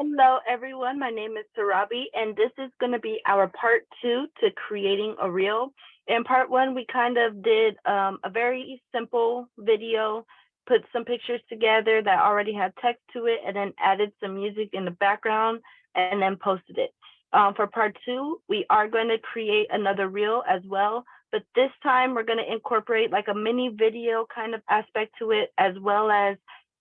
Hello, everyone. My name is Sarabi, and this is going to be our part two to creating a reel. In part one, we kind of did a very simple video, put some pictures together that already had text to it, and then added some music in the background and then posted it. For part two, we are going to create another reel as well, but this time we're going to incorporate like a mini video kind of aspect to it, as well as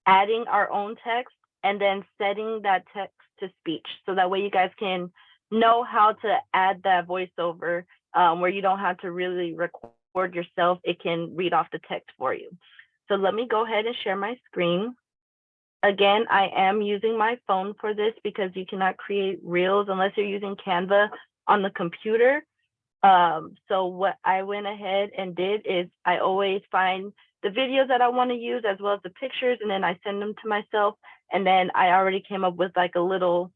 adding our own text and then setting that text to speech. So that way you guys can know how to add that voiceover where you don't have to really record yourself. It can read off the text for you. So let me go ahead and share my screen. Again, I am using my phone for this because you cannot create reels unless you're using Canva on the computer. So what I went ahead and did is I always find the videos that I want to use as well as the pictures, and then I send them to myself. And then I already came up with like a little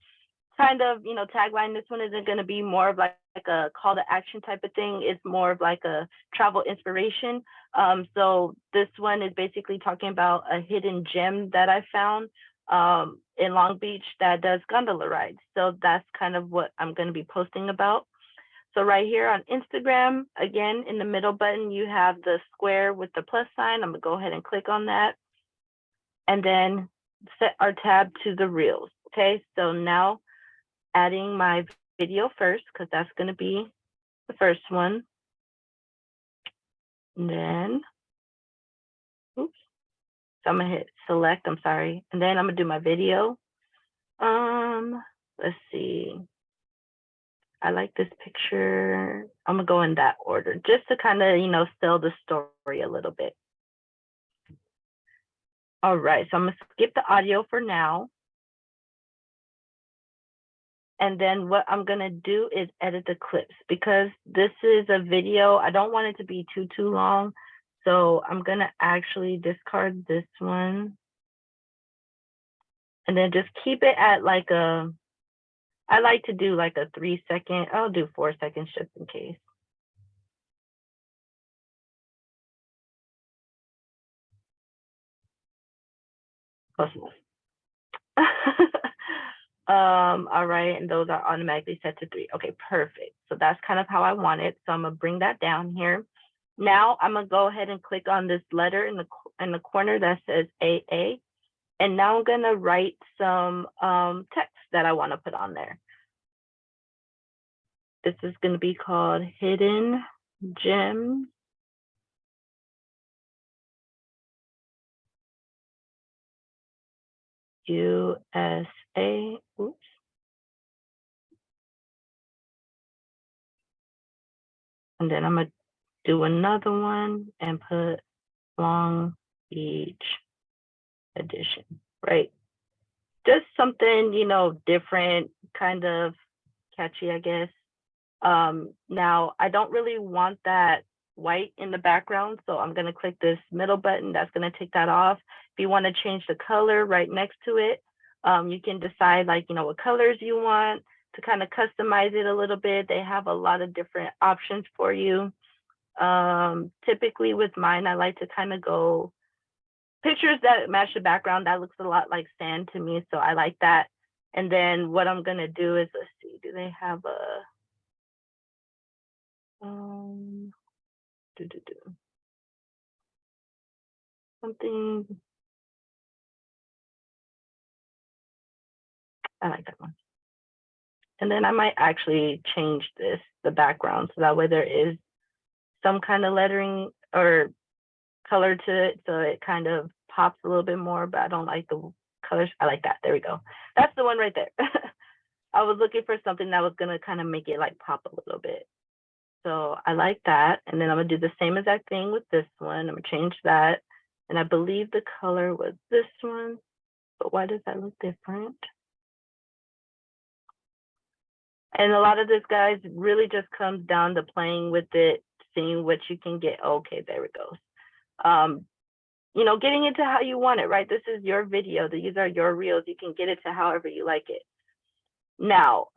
kind of, tagline. This one isn't going to be more of like a call to action type of thing. It's more of like a travel inspiration. So this one is basically talking about a hidden gem that I found in Long Beach that does gondola rides. So that's kind of what I'm going to be posting about. So right here on Instagram, again, in the middle button, you have the square with the plus sign. I'm gonna go ahead and click on that and then set our tab to the reels. Okay, so now adding my video first, because that's gonna be the first one. And then, oops, so I'm gonna hit select, I'm sorry. And then I'm gonna do my video. Let's see. I like this picture. I'm gonna go in that order just to kind of, sell the story a little bit. All right, so I'm gonna skip the audio for now. And then what I'm gonna do is edit the clips because this is a video. I don't want it to be too long. So I'm gonna actually discard this one. And then just keep it at like I like to do like a 3 second, I'll do 4 seconds just in case. All right, and those are automatically set to 3. Okay, perfect. So that's kind of how I want it. So I'm gonna bring that down here. Now I'm gonna go ahead and click on this letter in the corner that says AA. And now I'm gonna write some text that I want to put on there. This is gonna be called Hidden Gems USA. Oops. And then I'm gonna do another one and put Long Beach edition, right? Just something, different, kind of catchy, I guess. Now I don't really want that white in the background, so I'm gonna click this middle button. That's gonna take that off. If you want to change the color right next to it, you can decide like, what colors you want to kind of customize it a little bit. They have a lot of different options for you. Typically with mine, I like to kind of go pictures that match the background. That looks a lot like sand to me, so I like that. And then what I'm gonna do is, let's see, do they have a something? I like that one. And then I might actually change the background, so that way there is some kind of lettering or color to it, so it kind of pops a little bit more, but I don't like the colors. I like that. There we go. That's the one right there. I was looking for something that was gonna kind of make it like pop a little bit. So I like that. And then I'm gonna do the same exact thing with this one. I'm gonna change that. And I believe the color was this one, but why does that look different? And a lot of this, guys, really just comes down to playing with it, seeing what you can get. Okay, there it goes. Getting into how you want it, right? This is your video. These are your reels. You can get it to however you like it. Now,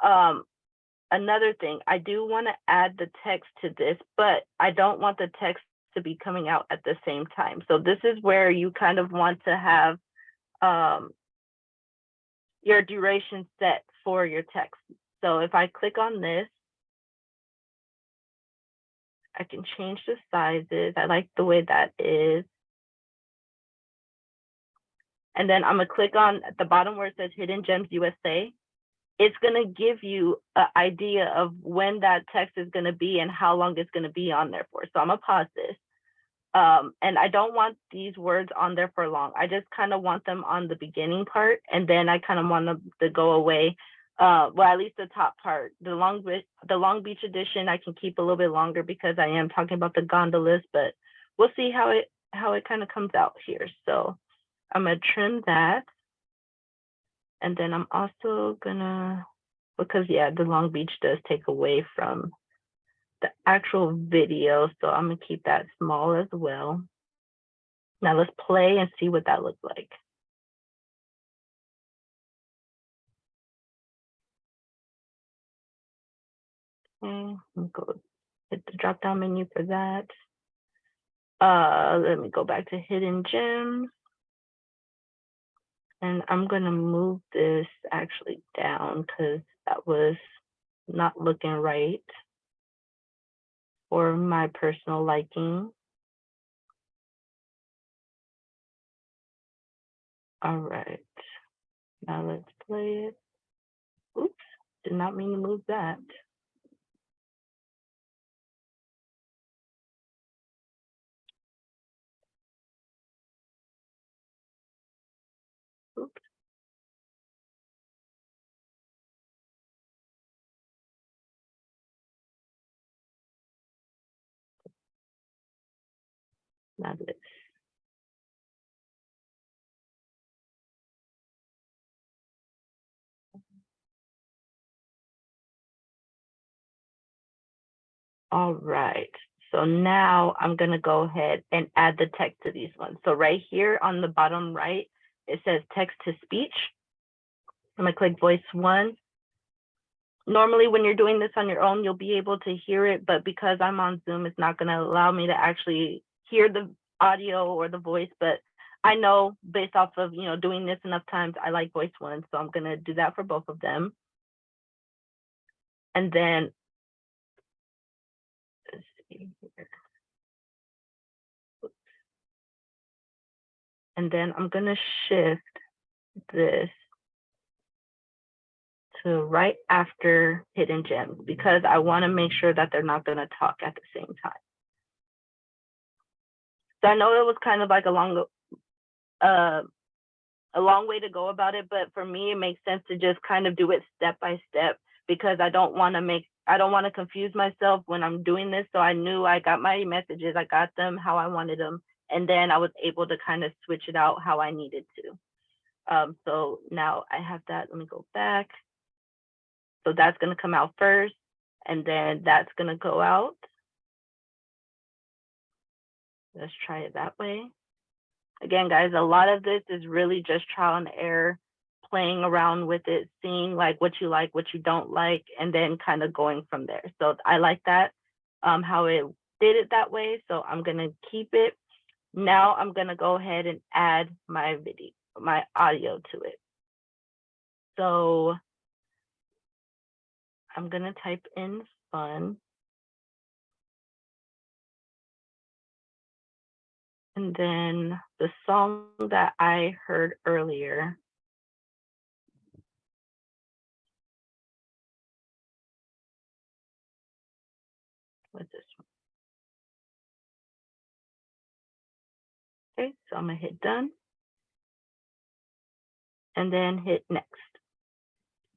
another thing, I do want to add the text to this, but I don't want the text to be coming out at the same time. So this is where you kind of want to have, your duration set for your text. So if I click on this, I can change the sizes. I like the way that is. And then I'm gonna click on at the bottom where it says Hidden Gems USA. It's gonna give you an idea of when that text is gonna be and how long it's gonna be on there for. So I'm gonna pause this. And I don't want these words on there for long. I just kind of want them on the beginning part, and then I kind of want them to go away. Well, at least the top part. The Long Beach edition, I can keep a little bit longer because I am talking about the gondolas, but we'll see how it kind of comes out here. So I'm gonna trim that, and then I'm also gonna, because yeah, the Long Beach does take away from the actual video, so I'm gonna keep that small as well. Now let's play and see what that looks like. Okay, I'm go hit the drop down menu for that. Let me go back to Hidden Gems. And I'm gonna move this actually down because that was not looking right for my personal liking. All right, now let's play it. Oops, did not mean to move that. Oops. Now this. All right, so now I'm gonna go ahead and add the text to these ones. So right here on the bottom right, it says text to speech. I'm gonna click voice one. Normally when you're doing this on your own, you'll be able to hear it, but because I'm on Zoom, it's not gonna allow me to actually hear the audio or the voice, but I know based off of, doing this enough times, I like voice one, so I'm gonna do that for both of them. And then, let's see here. And then I'm gonna shift this to right after Hidden Gems because I wanna make sure that they're not gonna talk at the same time. So I know it was kind of like a long way to go about it, but for me, it makes sense to just kind of do it step by step because I don't want to confuse myself when I'm doing this. So I knew I got my messages, I got them how I wanted them, and then I was able to kind of switch it out how I needed to. So now I have that. Let me go back. So that's going to come out first, and then that's going to go out. Let's try it that way. Again, guys, a lot of this is really just trial and error, playing around with it, seeing like what you don't like, and then kind of going from there. So I like that, how it did it that way. So I'm gonna keep it. Now I'm gonna go ahead and add my audio to it. So I'm gonna type in fun. And then the song that I heard earlier. What's this one? Okay, so I'm gonna hit done. And then hit next.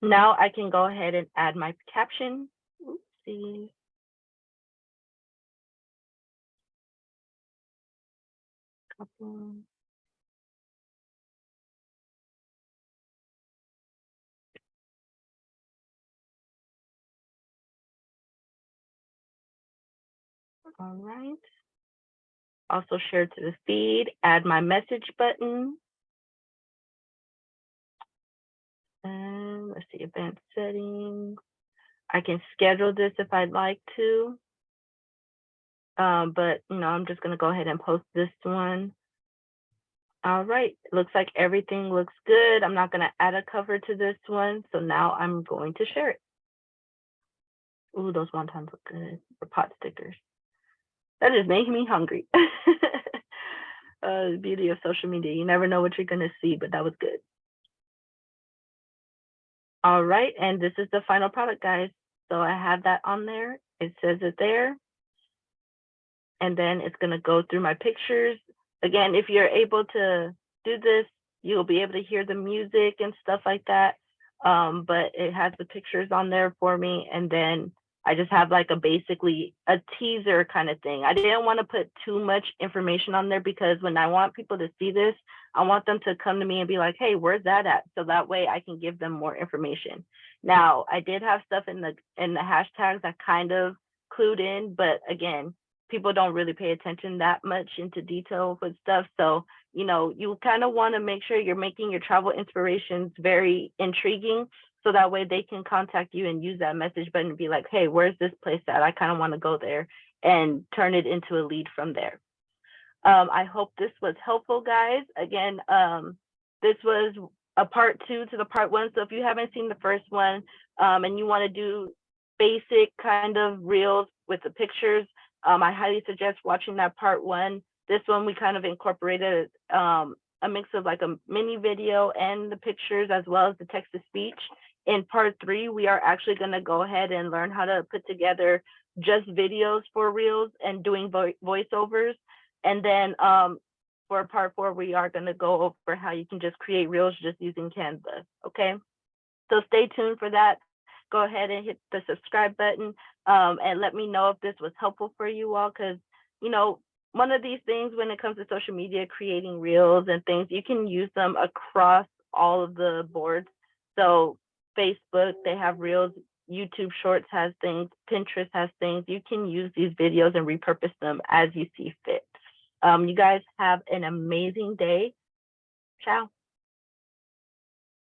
Now I can go ahead and add my caption. Oopsie. Couple. All right. Also share to the feed, add my message button. And let's see, advanced settings. I can schedule this if I'd like to. But I'm just gonna go ahead and post this one. All right, looks like everything looks good. I'm not gonna add a cover to this one, so now I'm going to share it. Ooh, those wontons look good, or pot stickers. That is making me hungry. The beauty of social media, you never know what you're gonna see, but that was good. All right, and this is the final product, guys. So I have that on there. It says it there. And then it's gonna go through my pictures. Again, if you're able to do this, you'll be able to hear the music and stuff like that. But it has the pictures on there for me. And then I just have like basically a teaser kind of thing. I didn't want to put too much information on there because when I want people to see this, I want them to come to me and be like, hey, where's that at? So that way I can give them more information. Now, I did have stuff in the hashtags that kind of clued in, but again, people don't really pay attention that much into detail with stuff. So, you know, you kind of want to make sure you're making your travel inspirations very intriguing. So that way they can contact you and use that message button and be like, hey, where's this place at? I kind of want to go there, and turn it into a lead from there. I hope this was helpful, guys. Again, this was a part 2 to the part 1. So if you haven't seen the first one, and you want to do basic kind of reels with the pictures, I highly suggest watching that part 1. This one we kind of incorporated a mix of like a mini video and the pictures as well as the text to speech. In part 3, we are actually going to go ahead and learn how to put together just videos for reels and doing voiceovers. And then for part 4, we are going to go over how you can just create reels just using Canva. Okay, so stay tuned for that. Go ahead and hit the subscribe button, and let me know if this was helpful for you all, because, you know, one of these things when it comes to social media, creating reels and things, you can use them across all of the boards. So Facebook, they have reels. YouTube Shorts has things. Pinterest has things. You can use these videos and repurpose them as you see fit. You guys have an amazing day. Ciao.